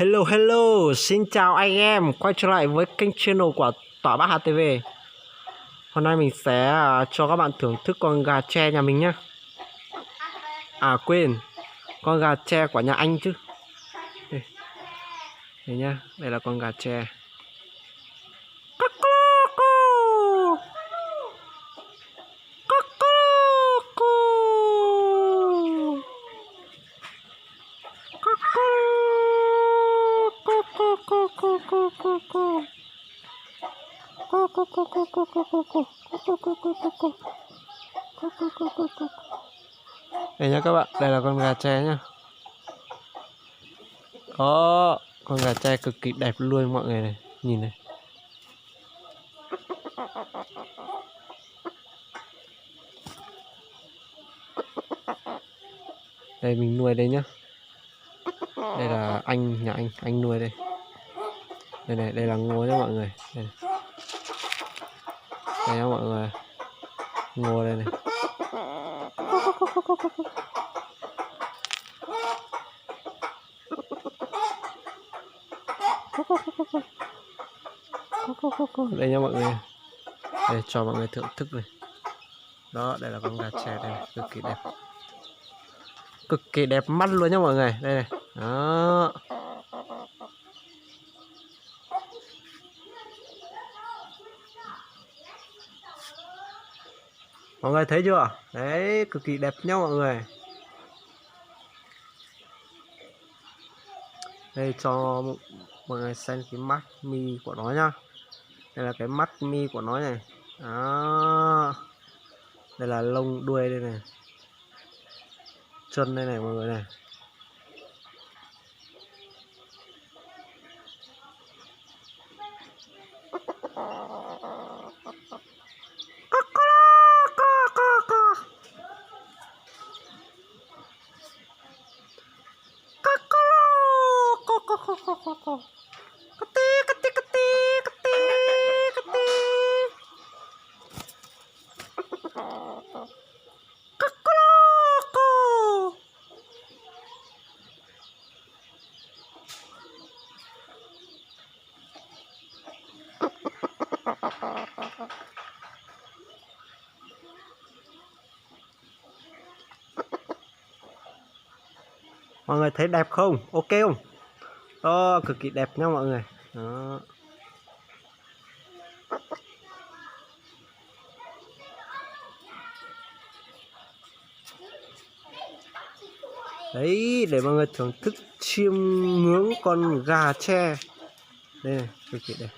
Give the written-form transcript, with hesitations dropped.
Hello hello, xin chào anh em quay trở lại với kênh channel của Tỏa Bát HTV. Hôm nay mình sẽ cho các bạn thưởng thức con gà tre nhà mình nhé. À quên, con gà tre của nhà anh chứ. Đây nhá, đây là con gà tre. Đây nhá các bạn, đây là con gà tre nhá. Đó, con gà tre cực kỳ đẹp luôn mọi người này, nhìn này. Đây mình nuôi đây nhá. Đây là nhà anh nuôi đây. Đây này, đây là ngô nhá mọi người. Đây nhá mọi người. Ngô đây này. Đây nha mọi người. Đây cho mọi người thưởng thức này. Đó, đây là con gà tre đây này, cực kỳ đẹp. Cực kỳ đẹp mắt luôn nhá mọi người. Đây này. Đó. Mọi người thấy chưa? Đấy, cực kỳ đẹp nhá mọi người. Đây cho mọi người xem cái mắt mi của nó nhá. Đây là cái mắt mi của nó này. Đó. Đây là lông đuôi đây này. Chân đây này mọi người này. Mọi người thấy đẹp không? Ok không? Đó, cực kỳ đẹp nha mọi người. Đó. Đấy, để mọi người thưởng thức chiêm ngưỡng con gà tre. Đây này, cực kỳ đẹp.